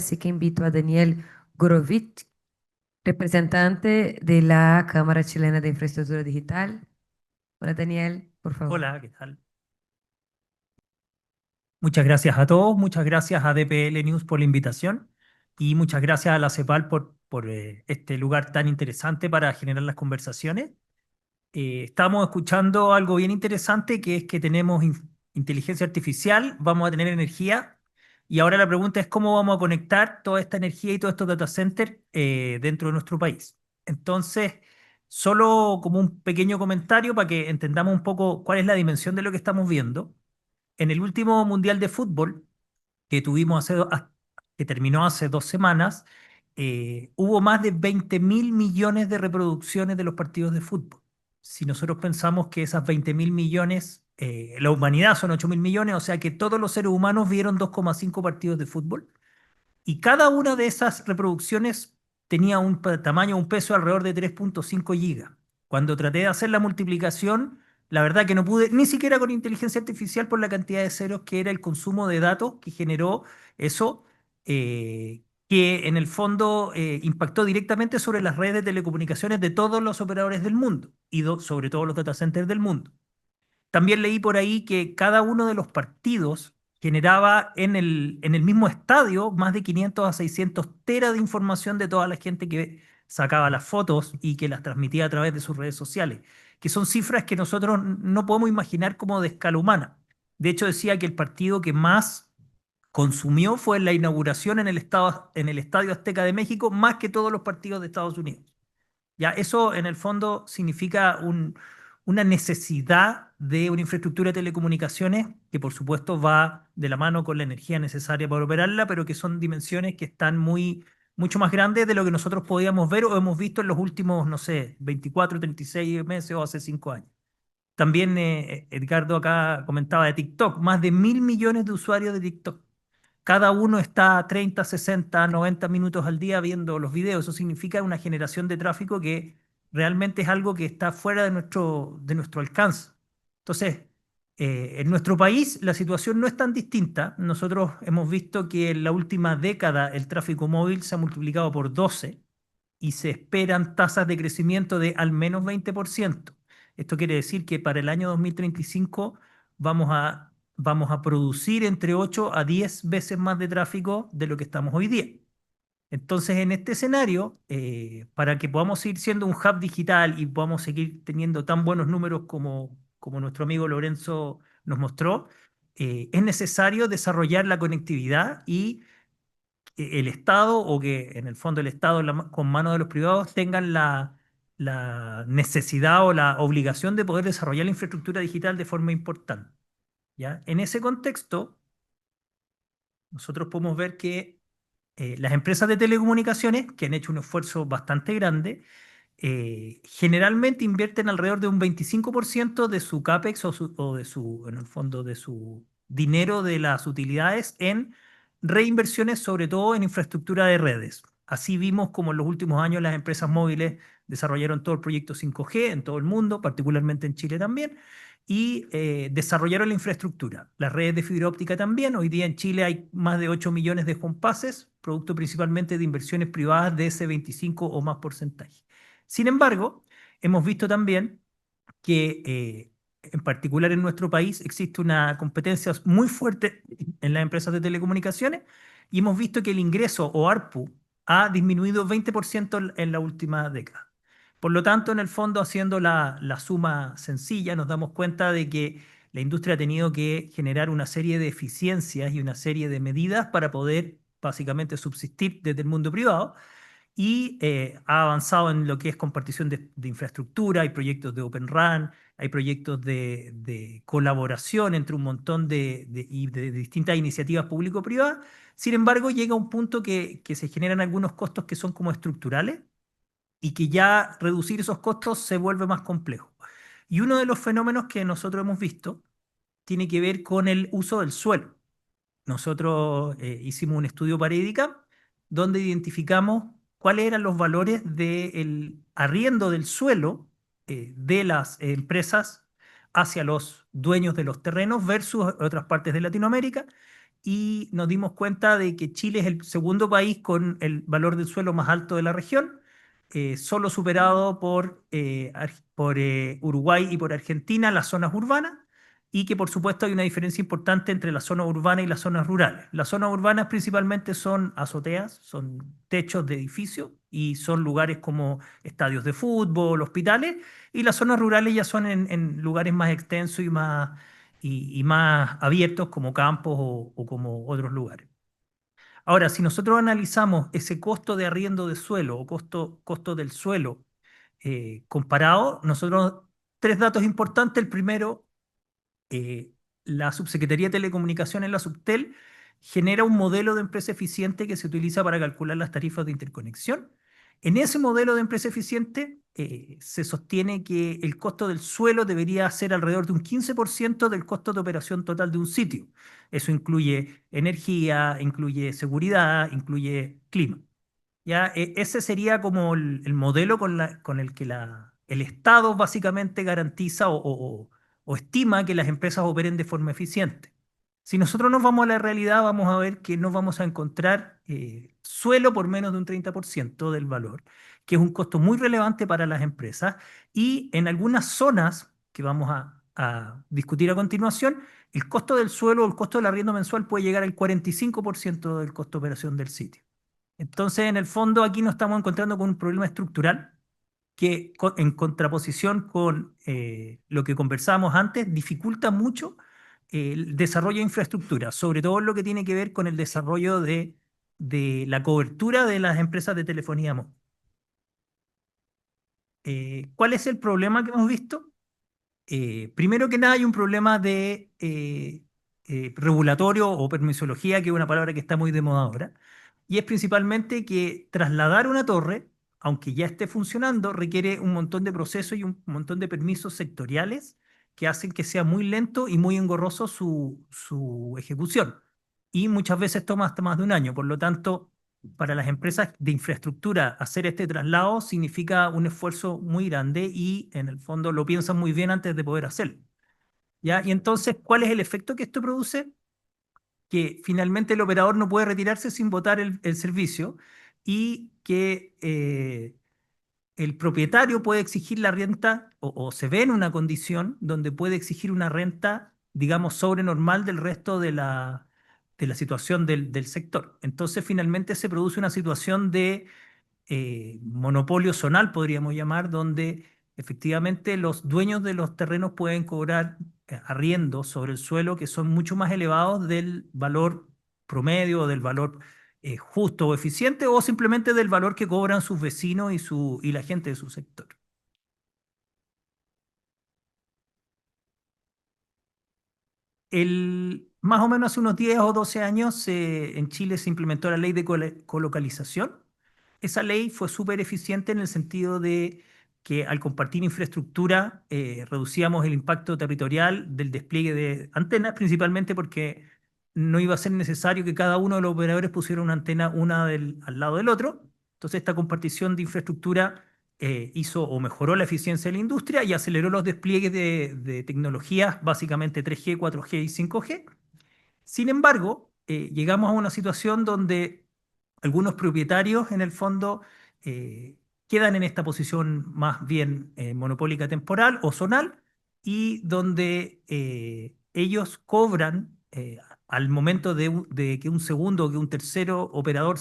Así que invito a Daniel Gorovitch, representante de la Cámara Chilena de Infraestructura Digital. Hola Daniel, por favor. Hola, ¿qué tal? Muchas gracias a todos, muchas gracias a DPL News por la invitación y muchas gracias a la CEPAL por este lugar tan interesante para generar las conversaciones. Estamos escuchando algo bien interesante que es que tenemos inteligencia artificial, vamos a tener energía y ahora la pregunta es cómo vamos a conectar toda esta energía y todos estos data centers dentro de nuestro país. Entonces, solo como un pequeño comentario para que entendamos un poco cuál es la dimensión de lo que estamos viendo. En el último Mundial de Fútbol que tuvimos que terminó hace 2 semanas, hubo más de 20.000 millones de reproducciones de los partidos de fútbol. Si nosotros pensamos que esas 20.000 millones, la humanidad son 8.000 millones, o sea que todos los seres humanos vieron 2,5 partidos de fútbol, y cada una de esas reproducciones tenía un tamaño, un peso alrededor de 3,5 gigas. Cuando traté de hacer la multiplicación, la verdad que no pude, ni siquiera con inteligencia artificial, por la cantidad de ceros que era el consumo de datos que generó eso, que en el fondo impactó directamente sobre las redes de telecomunicaciones de todos los operadores del mundo y sobre todo los data centers del mundo. También leí por ahí que cada uno de los partidos generaba en el mismo estadio más de 500 a 600 teras de información de toda la gente que sacaba las fotos y que las transmitía a través de sus redes sociales, que son cifras que nosotros no podemos imaginar como de escala humana. De hecho, decía que el partido que más consumió fue la inauguración en el Estadio Azteca de México, más que todos los partidos de Estados Unidos. Ya, eso en el fondo significa una necesidad de una infraestructura de telecomunicaciones que por supuesto va de la mano con la energía necesaria para operarla, pero que son dimensiones que están mucho más grandes de lo que nosotros podíamos ver o hemos visto en los últimos, no sé, 24, 36 meses o hace 5 años. También Edgardo acá comentaba de TikTok, más de 1.000 millones de usuarios de TikTok. Cada uno está 30, 60, 90 minutos al día viendo los videos. Eso significa una generación de tráfico que realmente es algo que está fuera de nuestro alcance. Entonces, en nuestro país la situación no es tan distinta. Nosotros hemos visto que en la última década el tráfico móvil se ha multiplicado por 12 y se esperan tasas de crecimiento de al menos 20%. Esto quiere decir que para el año 2035 vamos a producir entre 8 a 10 veces más de tráfico de lo que estamos hoy día. Entonces, en este escenario, para que podamos seguir siendo un hub digital y podamos seguir teniendo tan buenos números como nuestro amigo Lorenzo nos mostró, es necesario desarrollar la conectividad y el Estado, o que en el fondo el Estado con mano de los privados tengan la necesidad o la obligación de poder desarrollar la infraestructura digital de forma importante. ¿Ya? En ese contexto, nosotros podemos ver que las empresas de telecomunicaciones, que han hecho un esfuerzo bastante grande, generalmente invierten alrededor de un 25% de su CAPEX o de su, en el fondo, de su dinero de las utilidades en reinversiones, sobre todo en infraestructura de redes. Así vimos como en los últimos años las empresas móviles desarrollaron todo el proyecto 5G en todo el mundo, particularmente en Chile también, y desarrollaron la infraestructura. Las redes de fibra óptica también. Hoy día en Chile hay más de 8 millones de home passes, producto principalmente de inversiones privadas de ese 25 o más porcentaje. Sin embargo, hemos visto también que en particular en nuestro país existe una competencia muy fuerte en las empresas de telecomunicaciones y hemos visto que el ingreso o ARPU ha disminuido 20% en la última década. Por lo tanto, en el fondo, haciendo la suma sencilla, nos damos cuenta de que la industria ha tenido que generar una serie de eficiencias y una serie de medidas para poder básicamente subsistir desde el mundo privado y ha avanzado en lo que es compartición de infraestructura. Hay proyectos de Open RAN, hay proyectos de colaboración entre un montón de distintas iniciativas público-privadas. Sin embargo, llega un punto que se generan algunos costos que son como estructurales y que ya reducir esos costos se vuelve más complejo. Y uno de los fenómenos que nosotros hemos visto tiene que ver con el uso del suelo. Nosotros hicimos un estudio para IDICAM donde identificamos cuáles eran los valores del arriendo del suelo de las empresas hacia los dueños de los terrenos versus otras partes de Latinoamérica. y nos dimos cuenta de que Chile es el segundo país con el valor del suelo más alto de la región, solo superado por Uruguay y por Argentina, las zonas urbanas, y que por supuesto hay una diferencia importante entre la zona urbana y las zonas rurales. Las zonas urbanas principalmente son azoteas, son techos de edificios y son lugares como estadios de fútbol, hospitales, y las zonas rurales ya son en lugares más extensos y más abiertos como campos o como otros lugares. Ahora, si nosotros analizamos ese costo de arriendo de suelo o costo del suelo comparado, nosotros tres datos importantes. El primero, eh, la Subsecretaría de Telecomunicaciones, la Subtel, genera un modelo de empresa eficiente que se utiliza para calcular las tarifas de interconexión. En ese modelo de empresa eficiente se sostiene que el costo del suelo debería ser alrededor de un 15% del costo de operación total de un sitio. Eso incluye energía, incluye seguridad, incluye clima. ¿Ya? Ese sería como el modelo con el que el Estado básicamente garantiza o estima que las empresas operen de forma eficiente. Si nosotros nos vamos a la realidad, vamos a ver que no vamos a encontrar suelo por menos de un 30% del valor, que es un costo muy relevante para las empresas. Y en algunas zonas que vamos a discutir a continuación, el costo del suelo o el costo del arriendo mensual puede llegar al 45% del costo de operación del sitio. Entonces, en el fondo, aquí nos estamos encontrando con un problema estructural que, en contraposición con lo que conversábamos antes, dificulta mucho el desarrollo de infraestructura, sobre todo lo que tiene que ver con el desarrollo de la cobertura de las empresas de telefonía móvil. ¿Cuál es el problema que hemos visto? Primero que nada hay un problema de regulatorio o permisología, que es una palabra que está muy de moda ahora, y es principalmente que trasladar una torre, aunque ya esté funcionando, requiere un montón de procesos y un montón de permisos sectoriales que hacen que sea muy lento y muy engorroso su ejecución. Y muchas veces toma hasta más de un año. Por lo tanto, para las empresas de infraestructura, hacer este traslado significa un esfuerzo muy grande y en el fondo lo piensan muy bien antes de poder hacerlo. ¿Ya? Y entonces, ¿cuál es el efecto que esto produce? Que finalmente el operador no puede retirarse sin botar el servicio y que el propietario puede exigir la renta o se ve en una condición donde puede exigir una renta, digamos, sobrenormal del resto de la situación del sector. Entonces, finalmente se produce una situación de monopolio zonal, podríamos llamar, donde efectivamente los dueños de los terrenos pueden cobrar arriendos sobre el suelo que son mucho más elevados del valor promedio o del valor justo o eficiente o simplemente del valor que cobran sus vecinos y la gente de su sector. Más o menos hace unos 10 o 12 años en Chile se implementó la ley de colocalización. Esa ley fue súper eficiente en el sentido de que al compartir infraestructura reducíamos el impacto territorial del despliegue de antenas, principalmente porque no iba a ser necesario que cada uno de los operadores pusiera una antena al lado del otro. Entonces esta compartición de infraestructura hizo o mejoró la eficiencia de la industria y aceleró los despliegues de tecnologías, básicamente 3G, 4G y 5G. Sin embargo, llegamos a una situación donde algunos propietarios, en el fondo, eh, quedan en esta posición más bien monopólica temporal o zonal y donde ellos cobran al momento de que un segundo o que un tercero operador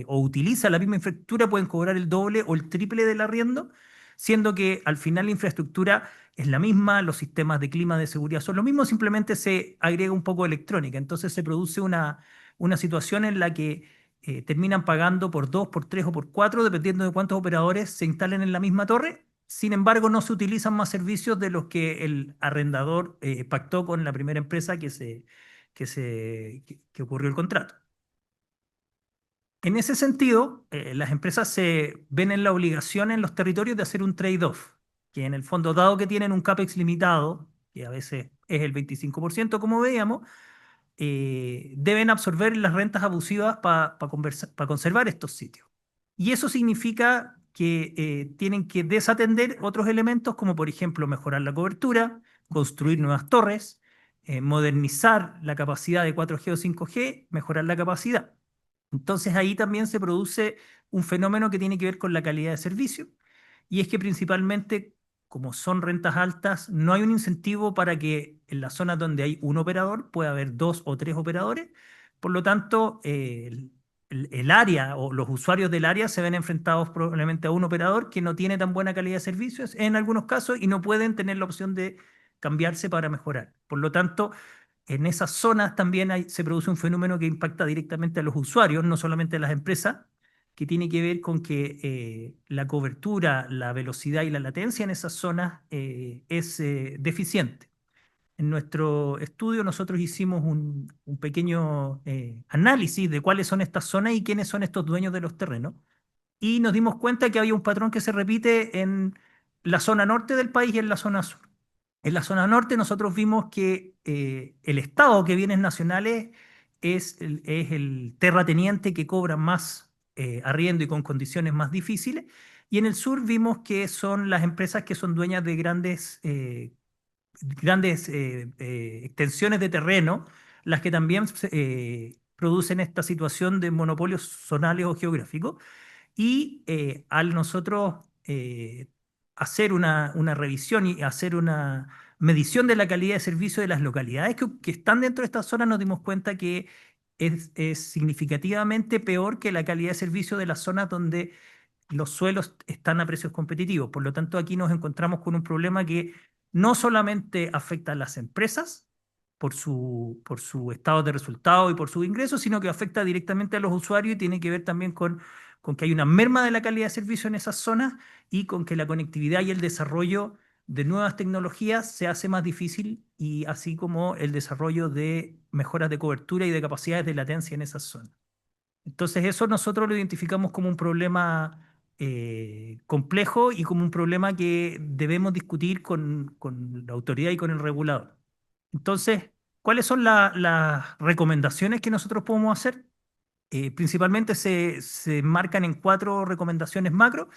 o utiliza la misma infraestructura, pueden cobrar el doble o el triple del arriendo, siendo que al final la infraestructura es la misma, los sistemas de clima, de seguridad son lo mismo, simplemente se agrega un poco de electrónica. Entonces se produce una situación en la que terminan pagando por dos, por tres o por cuatro, dependiendo de cuántos operadores se instalen en la misma torre. Sin embargo, no se utilizan más servicios de los que el arrendador pactó con la primera empresa que ocurrió el contrato. En ese sentido, las empresas se ven en la obligación en los territorios de hacer un trade-off, que en el fondo, dado que tienen un CAPEX limitado, que a veces es el 25%, como veíamos, deben absorber las rentas abusivas para conservar estos sitios. Y eso significa que tienen que desatender otros elementos, como por ejemplo mejorar la cobertura, construir nuevas torres, modernizar la capacidad de 4G o 5G, mejorar la capacidad. Entonces ahí también se produce un fenómeno que tiene que ver con la calidad de servicio, y es que principalmente, como son rentas altas, no hay un incentivo para que en las zonas donde hay un operador pueda haber dos o tres operadores. Por lo tanto, el área o los usuarios del área se ven enfrentados probablemente a un operador que no tiene tan buena calidad de servicios en algunos casos y no pueden tener la opción de cambiarse para mejorar. Por lo tanto, en esas zonas también se produce un fenómeno que impacta directamente a los usuarios, no solamente a las empresas, que tiene que ver con que la cobertura, la velocidad y la latencia en esas zonas es deficiente. En nuestro estudio nosotros hicimos un pequeño análisis de cuáles son estas zonas y quiénes son estos dueños de los terrenos, y nos dimos cuenta que había un patrón que se repite en la zona norte del país y en la zona sur. En la zona norte nosotros vimos que el Estado, que bienes nacionales, es el terrateniente que cobra más arriendo y con condiciones más difíciles. Y en el sur vimos que son las empresas que son dueñas de grandes extensiones de terreno, las que también producen esta situación de monopolios zonales o geográficos. Y al nosotros hacer una revisión y hacer una medición de la calidad de servicio de las localidades que están dentro de esta zona, nos dimos cuenta que es significativamente peor que la calidad de servicio de las zonas donde los suelos están a precios competitivos. Por lo tanto, aquí nos encontramos con un problema que no solamente afecta a las empresas por su estado de resultado y por sus ingresos, sino que afecta directamente a los usuarios y tiene que ver también con que hay una merma de la calidad de servicio en esas zonas y con que la conectividad y el desarrollo de nuevas tecnologías se hace más difícil, y así como el desarrollo de mejoras de cobertura y de capacidades de latencia en esas zonas. Entonces eso nosotros lo identificamos como un problema complejo y como un problema que debemos discutir con la autoridad y con el regulador. Entonces, ¿cuáles son las recomendaciones que nosotros podemos hacer? Principalmente se marcan en cuatro recomendaciones macro.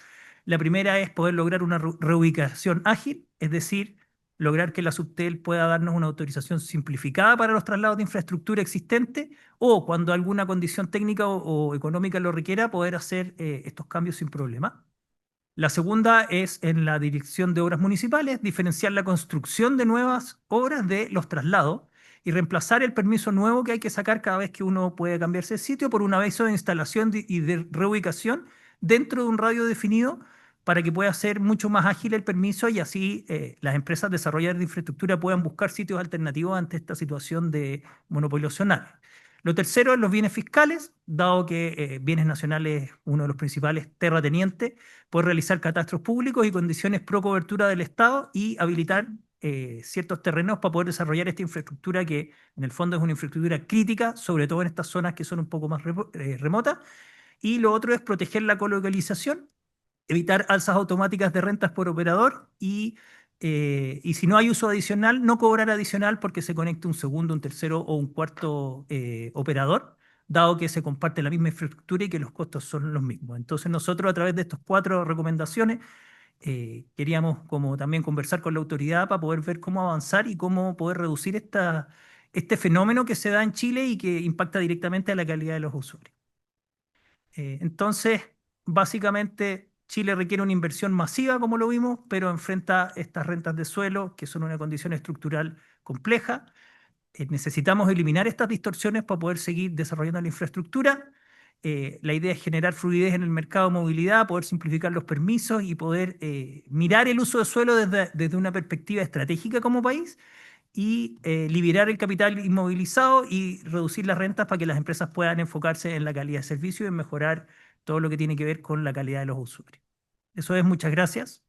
La primera es poder lograr una reubicación ágil, es decir, lograr que la Subtel pueda darnos una autorización simplificada para los traslados de infraestructura existente, o cuando alguna condición técnica o económica lo requiera, poder hacer estos cambios sin problema. La segunda es en la dirección de obras municipales, diferenciar la construcción de nuevas obras de los traslados y reemplazar el permiso nuevo que hay que sacar cada vez que uno puede cambiarse de sitio por un aviso de instalación y de reubicación dentro de un radio definido, para que pueda ser mucho más ágil el permiso y así las empresas desarrolladoras de infraestructura puedan buscar sitios alternativos ante esta situación de monopolio zonal. Lo tercero es los bienes fiscales, dado que bienes nacionales es uno de los principales terratenientes, poder realizar catastros públicos y condiciones pro cobertura del Estado y habilitar ciertos terrenos para poder desarrollar esta infraestructura que en el fondo es una infraestructura crítica, sobre todo en estas zonas que son un poco más remotas. Y lo otro es proteger la colocalización, evitar alzas automáticas de rentas por operador y si no hay uso adicional, no cobrar adicional porque se conecte un segundo, un tercero o un cuarto operador, dado que se comparte la misma infraestructura y que los costos son los mismos. Entonces nosotros a través de estas cuatro recomendaciones queríamos como también conversar con la autoridad para poder ver cómo avanzar y cómo poder reducir este fenómeno que se da en Chile y que impacta directamente a la calidad de los usuarios. Entonces, básicamente, Chile requiere una inversión masiva, como lo vimos, pero enfrenta estas rentas de suelo, que son una condición estructural compleja. Necesitamos eliminar estas distorsiones para poder seguir desarrollando la infraestructura. La idea es generar fluidez en el mercado de movilidad, poder simplificar los permisos y poder mirar el uso de suelo desde una perspectiva estratégica como país, y liberar el capital inmovilizado y reducir las rentas para que las empresas puedan enfocarse en la calidad de servicio y en mejorar todo lo que tiene que ver con la calidad de los usuarios. Eso es, muchas gracias.